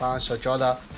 514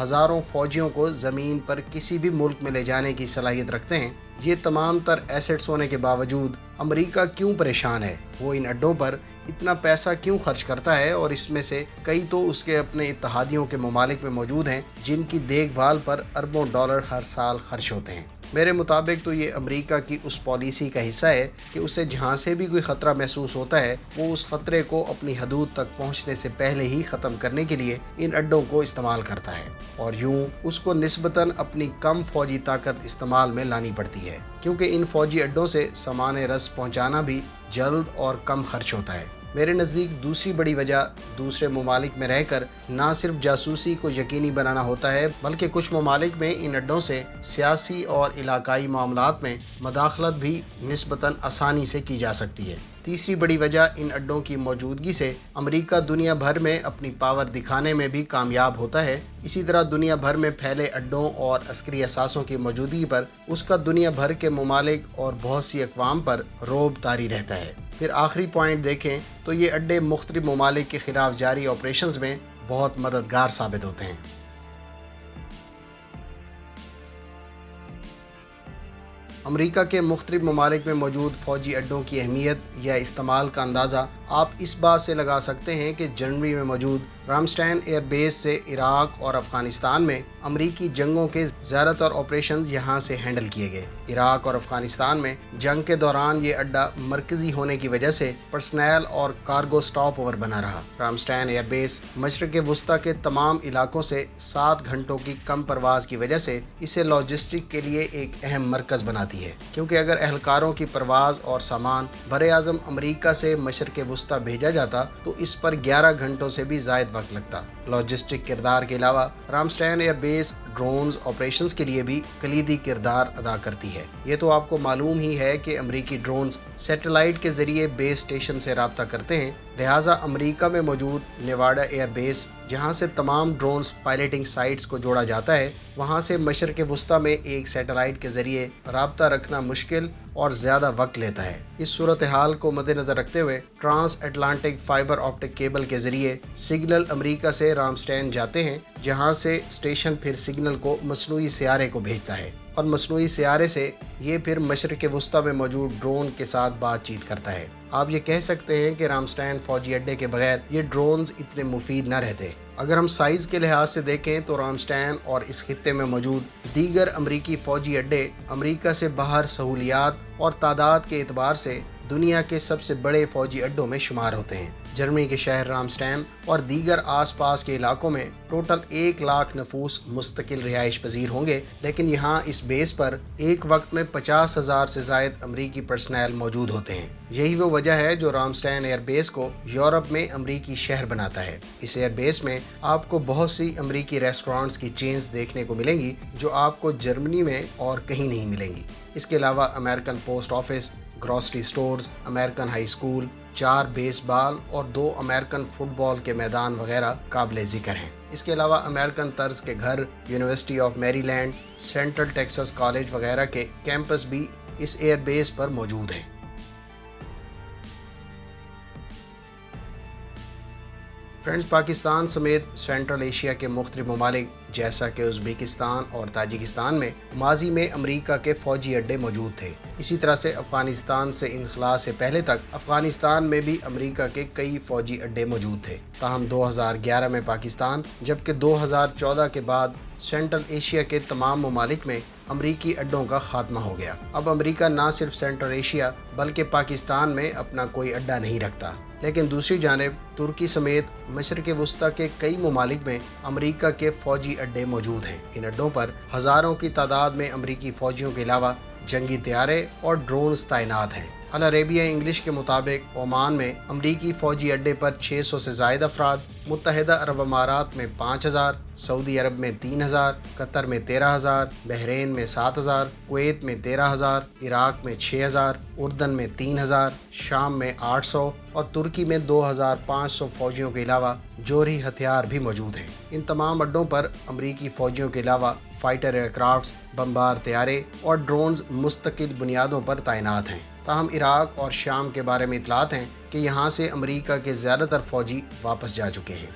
ہزاروں فوجیوں کو زمین پر کسی بھی ملک میں لے جانے کی صلاحیت رکھتے ہیں، یہ تمام تر ایسٹس ہونے کے باوجود امریکہ کیوں پریشان ہے؟ وہ ان اڈوں پر اتنا پیسہ کیوں خرچ کرتا ہے؟ اور اس میں سے کئی تو اس کے اپنے اتحادیوں کے ممالک میں موجود ہیں جن کی دیکھ بھال پر اربوں ڈالر ہر سال خرچ ہوتے ہیں۔ میرے مطابق تو یہ امریکہ کی اس پالیسی کا حصہ ہے کہ اسے جہاں سے بھی کوئی خطرہ محسوس ہوتا ہے وہ اس خطرے کو اپنی حدود تک پہنچنے سے پہلے ہی ختم کرنے کے لیے ان اڈوں کو استعمال کرتا ہے، اور یوں اس کو نسبتاً اپنی کم فوجی طاقت استعمال میں لانی پڑتی ہے، کیونکہ ان فوجی اڈوں سے سامان رس پہنچانا بھی جلد اور کم خرچ ہوتا ہے۔ میرے نزدیک دوسری بڑی وجہ دوسرے ممالک میں رہ کر نہ صرف جاسوسی کو یقینی بنانا ہوتا ہے، بلکہ کچھ ممالک میں ان اڈوں سے سیاسی اور علاقائی معاملات میں مداخلت بھی نسبتاً آسانی سے کی جا سکتی ہے۔ تیسری بڑی وجہ ان اڈوں کی موجودگی سے امریکہ دنیا بھر میں اپنی پاور دکھانے میں بھی کامیاب ہوتا ہے۔ اسی طرح دنیا بھر میں پھیلے اڈوں اور عسکری اثاثوں کی موجودگی پر اس کا دنیا بھر کے ممالک اور بہت سی اقوام پر رعب طاری رہتا ہے۔ پھر آخری پوائنٹ دیکھیں تو یہ اڈے مختلف ممالک کے خلاف جاری آپریشنز میں بہت مددگار ثابت ہوتے ہیں۔ امریکہ کے مختلف ممالک میں موجود فوجی اڈوں کی اہمیت یا استعمال کا اندازہ آپ اس بات سے لگا سکتے ہیں کہ جنوری میں موجود رامسٹین ایئر بیس سے عراق اور افغانستان میں امریکی جنگوں کے زیادہ تر آپریشنز یہاں سے ہینڈل کیے گئے۔ عراق اور افغانستان میں جنگ کے دوران یہ اڈا مرکزی ہونے کی وجہ سے پرسنل اور کارگو سٹاپ اوور بنا رہا۔ رامسٹین ایئر بیس مشرق وسطیٰ کے تمام علاقوں سے 7 گھنٹوں کی کم پرواز کی وجہ سے اسے لاجسٹک کے لیے ایک اہم مرکز بناتی ہے، کیونکہ اگر اہلکاروں کی پرواز اور سامان براعظم امریکہ سے مشرق وسطیٰ بھیجا جاتا تو اس پر 11 گھنٹوں سے بھی زائد وقت لگتا۔ لاجسٹک کردار کے علاوہ رامسٹین ایئر بیس ڈرونز آپریشنز کے لیے بھی کلیدی کردار ادا کرتی ہے۔ یہ تو آپ کو معلوم ہی ہے کہ امریکی ڈرونز سیٹلائٹ کے ذریعے بیس اسٹیشن سے رابطہ کرتے ہیں، لہٰذا امریکہ میں موجود نیواڈا ایئر بیس جہاں سے تمام ڈرونز پائلٹنگ سائٹس کو جوڑا جاتا ہے، وہاں سے مشرق وسطیٰ میں ایک سیٹلائٹ کے ذریعے رابطہ رکھنا مشکل اور زیادہ وقت لیتا ہے۔ اس صورتحال کو مد نظر رکھتے ہوئے transatlantic fibre optic cable کے ذریعے سگنل امریکہ سے رامسٹین جاتے ہیں، جہاں سے اسٹیشن پھر سگنل کو مصنوعی سیارے کو بھیجتا ہے، اور مصنوعی سیارے سے یہ پھر مشرق وسطیٰ میں موجود ڈرون کے ساتھ بات چیت کرتا ہے۔ آپ یہ کہہ سکتے ہیں کہ رامسٹین فوجی اڈے کے بغیر یہ ڈرونز اتنے مفید نہ رہتے۔ اگر ہم سائز کے لحاظ سے دیکھیں تو رامسٹین اور اس خطے میں موجود دیگر امریکی فوجی اڈے امریکہ سے باہر سہولیات اور تعداد کے اعتبار سے دنیا کے سب سے بڑے فوجی اڈوں میں شمار ہوتے ہیں۔ جرمنی کے شہر رامسٹین اور دیگر آس پاس کے علاقوں میں ٹوٹل 1 لاکھ نفوس مستقل رہائش پذیر ہوں گے، لیکن یہاں اس بیس پر ایک وقت میں 50,000 سے زائد امریکی پرسنل موجود ہوتے ہیں۔ یہی وہ وجہ ہے جو رامسٹین ایئر بیس کو یورپ میں امریکی شہر بناتا ہے۔ اس ایئر بیس میں آپ کو بہت سی امریکی ریسٹورانٹس کی چینز دیکھنے کو ملیں گی جو آپ کو جرمنی میں اور کہیں نہیں ملیں گی۔ اس کے علاوہ American post office, grocery stores, American high school, 4 بیس بال اور 2 امریکن فٹ بال کے میدان وغیرہ قابل ذکر ہیں۔ اس کے علاوہ امریکن طرز کے گھر، یونیورسٹی آف میری لینڈ، سینٹرل ٹیکساس کالج وغیرہ کے کیمپس بھی اس ایئر بیس پر موجود ہیں۔ فرینڈز، پاکستان سمیت سینٹرل ایشیا کے مختلف ممالک جیسا کہ ازبیکستان اور تاجکستان میں ماضی میں امریکہ کے فوجی اڈے موجود تھے۔ اسی طرح سے افغانستان سے انخلاء سے پہلے تک افغانستان میں بھی امریکہ کے کئی فوجی اڈے موجود تھے۔ تاہم 2011 میں پاکستان، جبکہ 2014 کے بعد سینٹرل ایشیا کے تمام ممالک میں امریکی اڈوں کا خاتمہ ہو گیا۔ اب امریکہ نہ صرف سینٹرل ایشیا بلکہ پاکستان میں اپنا کوئی اڈا نہیں رکھتا، لیکن دوسری جانب ترکی سمیت مشرق وسطیٰ کے کئی ممالک میں امریکہ کے فوجی اڈے موجود ہیں۔ ان اڈوں پر ہزاروں کی تعداد میں امریکی فوجیوں کے علاوہ جنگی طیارے اور ڈرونز تعینات ہیں۔ العربیہ انگلش کے مطابق عمان میں امریکی فوجی اڈے پر 600 سے زائد افراد، متحدہ عرب امارات میں 5,000، سعودی عرب میں 3,000، قطر میں 13,000، بحرین میں 7,000، کویت میں 13,000، عراق میں 6,000، اردن میں 3,000، شام میں 800 اور ترکی میں 2,500 فوجیوں کے علاوہ جوہری ہتھیار بھی موجود ہیں۔ ان تمام اڈوں پر امریکی فوجیوں کے علاوہ فائٹر ایئر کرافٹس، بمبار طیارے اور ڈرونز مستقل بنیادوں پر تعینات ہیں۔ تاہم عراق اور شام کے بارے میں اطلاعات ہیں کہ یہاں سے امریکہ کے زیادہ تر فوجی واپس جا چکے ہیں۔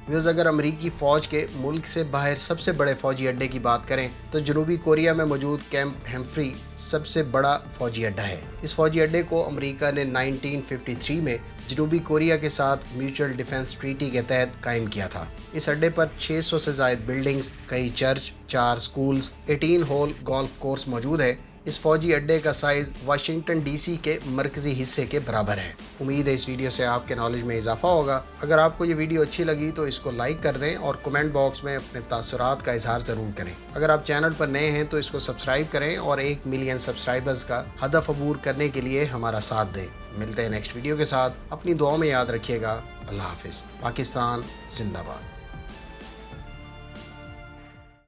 ویوز اگر امریکی فوج کے ملک سے باہر سب سے بڑے فوجی اڈے کی بات کریں تو جنوبی کوریا میں موجود کیمپ ہیمفری سب سے بڑا فوجی اڈا ہے۔ اس فوجی اڈے کو امریکہ نے 1953 میں جنوبی کوریا کے ساتھ میوچل ڈیفنس ٹریٹی کے تحت قائم کیا تھا۔ اس اڈے پر 600 سے زائد بلڈنگز، کئی church, 4 schools, 18 whole golf course موجود ہے۔ اس فوجی اڈے کا سائز واشنگٹن ڈی سی کے مرکزی حصے کے برابر ہے۔ امید ہے اس ویڈیو سے آپ کے نالج میں اضافہ ہوگا۔ اگر آپ کو یہ ویڈیو اچھی لگی تو اس کو لائک کر دیں اور کمنٹ باکس میں اپنے تاثرات کا اظہار ضرور کریں۔ اگر آپ چینل پر نئے ہیں تو اس کو سبسکرائب کریں اور 1 ملین سبسکرائبرز کا ہدف عبور کرنے کے لیے ہمارا ساتھ دیں۔ ملتے ہیں نیکسٹ ویڈیو کے ساتھ۔ اپنی دعاؤں میں یاد رکھیے گا۔ اللہ حافظ۔ پاکستان زندہ باد۔